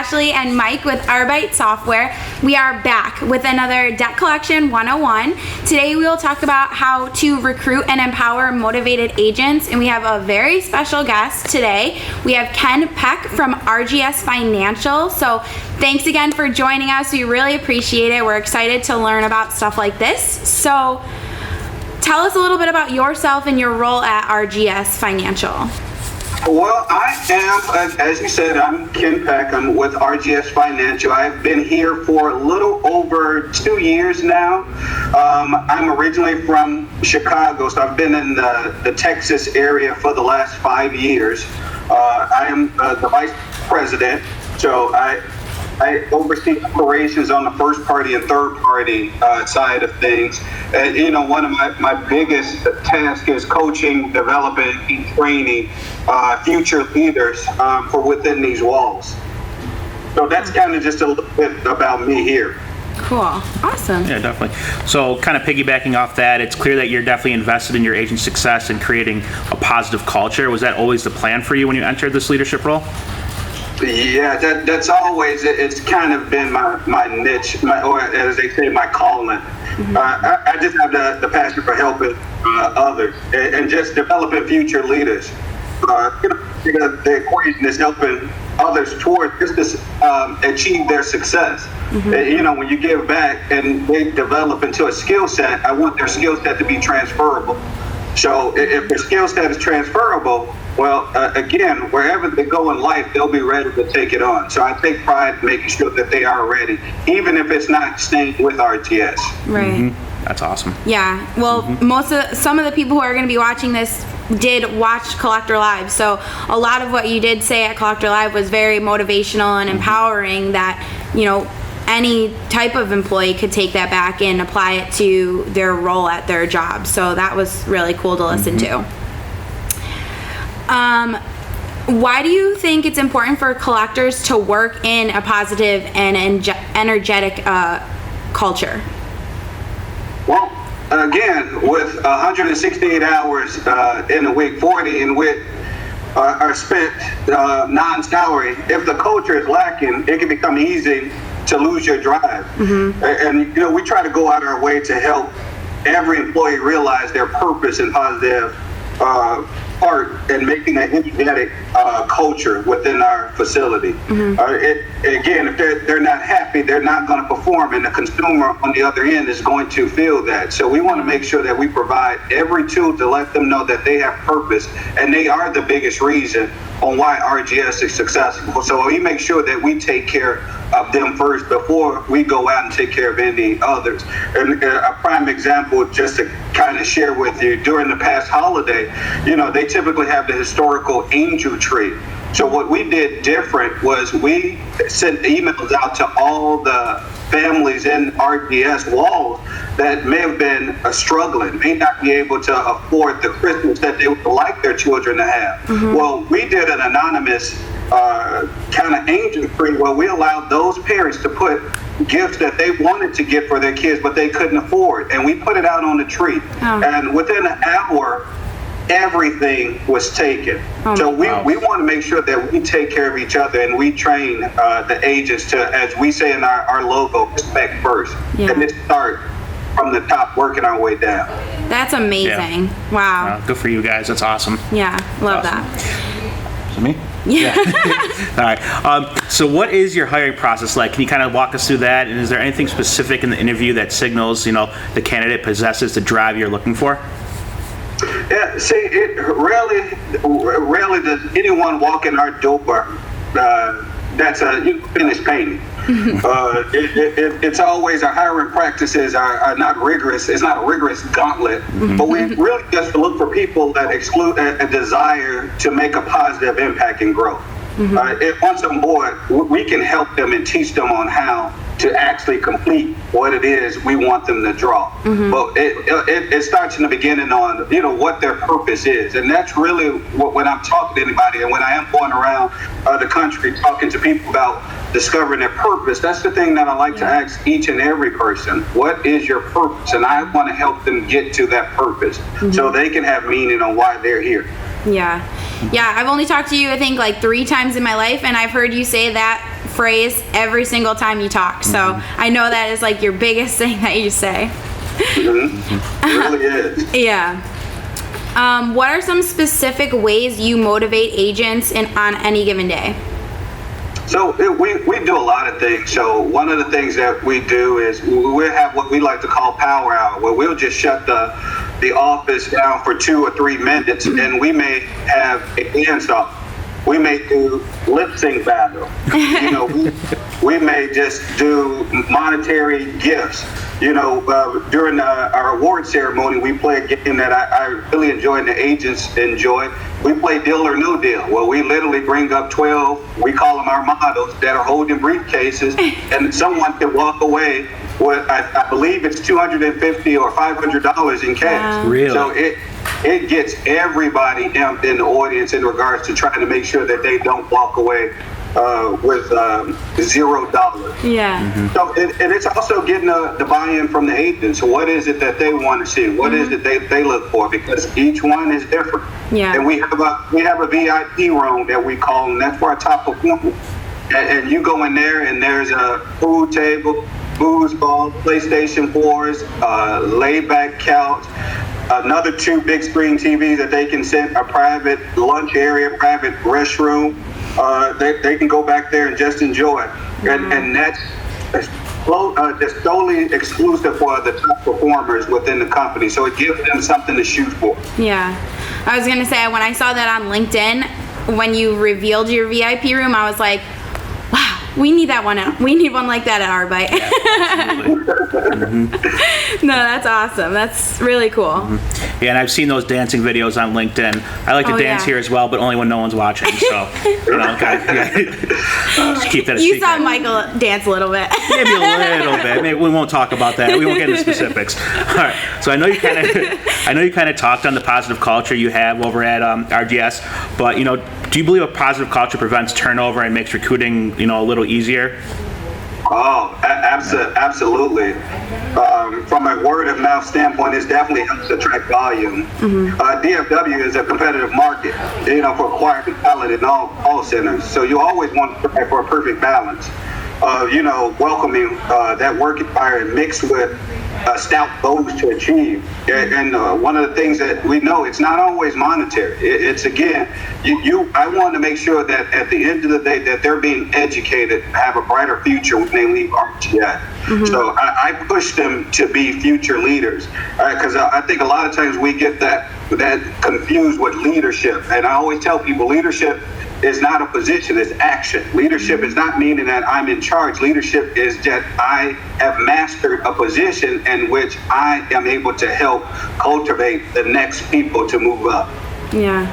Ashley and Mike with Arbite Software. We are back with another Debt Collection 101. Today we will talk about how to recruit and empower motivated agents, and we have a very special guest today. We have Ken Peck from RGS Financial. So thanks again for joining us. We really appreciate it. We're excited to learn about stuff like this. So tell us a little bit about yourself and your role at RGS Financial. Well, I am, as you said, I'm Ken Peck. I'm with RGS Financial. I've been here for a little over 2 years now. I'm originally from Chicago, so I've been in the Texas area for the last 5 years. I am the vice president, so I oversee operations on the first party and third party side of things. And, one of my biggest tasks is coaching, developing, and training future leaders for within these walls. So that's kind of just a little bit about me here. Cool. Awesome. Yeah, definitely. So kind of piggybacking off that, it's clear that you're definitely invested in your agent's success and creating a positive culture. Was that always the plan for you when you entered this leadership role? Yeah, that's always, it's kind of been my niche, or as they say, my calling. Mm-hmm. I just have the passion for helping others and just developing future leaders. The equation is helping others toward just to achieve their success. Mm-hmm. When you give back and they develop into a skill set, I want their skill set to be transferable. So if their skill set is transferable, well, again, wherever they go in life, they'll be ready to take it on. So I take pride in making sure that they are ready, even if it's not staying with RGS. Right. Mm-hmm. That's awesome. Yeah. Well, some of the people who are going to be watching this did watch Collector Live. So a lot of what you did say at Collector Live was very motivational and empowering that, any type of employee could take that back and apply it to their role at their job. So that was really cool to listen to. Why do you think it's important for collectors to work in a positive and energetic culture? Well, again, with 168 hours in a week, 40 in which are spent non-salary, if the culture is lacking, it can become easy to lose your drive. Mm-hmm. And we try to go out our way to help every employee realize their purpose and positive part in making an energetic culture within our facility. Mm-hmm. Again, if they're not happy, they're not going to perform, and the consumer on the other end is going to feel that. So we want to make sure that we provide every tool to let them know that they have purpose, and they are the biggest reason on why RGS is successful. So we make sure that we take care of them first before we go out and take care of any others. And a prime example, just to kind of share with you, during the past holiday, they typically have the historical angel tree. So what we did different was we sent emails out to all the families in RGS walls that may have been struggling, may not be able to afford the Christmas that they would like their children to have. Mm-hmm. Well, we did an anonymous kind of angel tree where we allowed those parents to put gifts that they wanted to get for their kids, but they couldn't afford. And we put it out on the tree. Oh. And within an hour, everything was taken. So we want to make sure that we take care of each other, and we train the agents to, as we say in our logo, respect first. Yeah. And it start from the top, working our way down. That's amazing. Yeah. Wow. Good for you guys. That's awesome. Yeah, love awesome. that. Is it me? Yeah. All right. So what is your hiring process like? Can you kind of walk us through that? And is there anything specific in the interview that signals, the candidate possesses the drive you're looking for? Yeah, see, it rarely does anyone walk in our door that's a finished painting. It's always, our hiring practices are not rigorous. It's not a rigorous gauntlet, but we really just look for people that exclude a desire to make a positive impact and growth. If once on board, we can help them and teach them on how to actually complete what it is we want them to draw. But it starts in the beginning on what their purpose is, and that's really when I'm talking to anybody, and when I am going around the country talking to people about discovering their purpose, that's the thing that I like to ask each and every person. What is your purpose? And I want to help them get to that purpose so they can have meaning on why they're here. Yeah, I've only talked to you I think like 3 times in my life, and I've heard you say that phrase every single time you talk. So I know that is like your biggest thing that you say. It really is. Yeah. What are some specific ways you motivate agents on any given day? So we do a lot of things. So one of the things that we do is we have what we like to call power hour, where we'll just shut the office down for 2 or 3 minutes, and we may have a dance off. We may do lip sync battle. You know, we may just do monetary gifts. You know, during our award ceremony, we play a game that I really enjoy and the agents enjoy. We play Deal or No Deal, where we literally bring up 12, we call them our models, that are holding briefcases, and someone can walk away with, I believe it's $250 or $500 in cash. Wow. Really? So it gets everybody amped in the audience in regards to trying to make sure that they don't walk away with $0. Yeah. So, and it's also getting the buy-in from the agents. So what is it that they want to see? What is it they look for? Because each one is different. Yeah. And we have a VIP room that we call, and that's for our top performers. And you go in there, and there's a food table, booze ball, PlayStation 4s, laid-back couch, another 2 big screen TVs that they can set, a private lunch area, private restroom. They can go back there and just enjoy it. And that's just solely exclusive for the top performers within the company. So it gives them something to shoot for. Yeah. I was going to say, when I saw that on LinkedIn, when you revealed your VIP room, I was like, wow, we need that one out. We need one like that at Arbite. No, that's awesome. That's really cool. Yeah, and I've seen those dancing videos on LinkedIn. I like to dance here as well, but only when no one's watching. So, you know, just keep that a secret. You saw Michael dance a little bit. Maybe a little bit. Maybe we won't talk about that. We won't get into specifics. All right. So I know you kind of talked on the positive culture you have over at RGS, but you know, do you believe a positive culture prevents turnover and makes recruiting, you know, a little easier? Oh, absolutely. From a word of mouth standpoint, it definitely helps attract volume. DFW is a competitive market, you know, for acquiring talent in all centers. So you always want to try for a perfect balance of, you know, welcoming that work environment mixed with stout goals to achieve. And one of the things that we know, it's not always monetary. It's again, I want to make sure that at the end of the day that they're being educated, have a brighter future when they leave RGS. So I push them to be future leaders, because I think a lot of times we get that confused with leadership. And I always tell people, leadership is not a position, it's action. Leadership is not meaning that I'm in charge. Leadership is that I have mastered a position in which I am able to help cultivate the next people to move up. Yeah.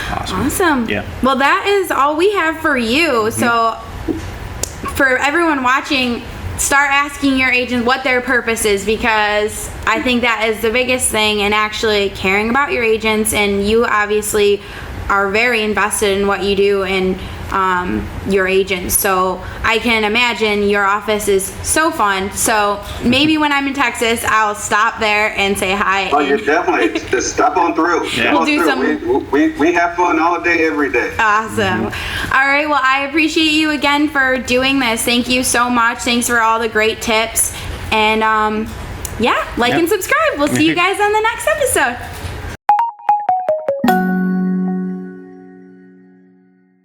Awesome. Yeah. Well, that is all we have for you. So for everyone watching, start asking your agents what their purpose is, because I think that is the biggest thing, and actually caring about your agents. And you obviously are very invested in what you do and your agents. So I can imagine your office is so fun. So maybe when I'm in Texas, I'll stop there and say hi. Oh, you're definitely just stop on through. Yeah. We'll do some. We have fun all day, every day. Awesome. All right. Well, I appreciate you again for doing this. Thank you so much. Thanks for all the great tips. And yeah, like and subscribe. We'll see you guys on the next episode.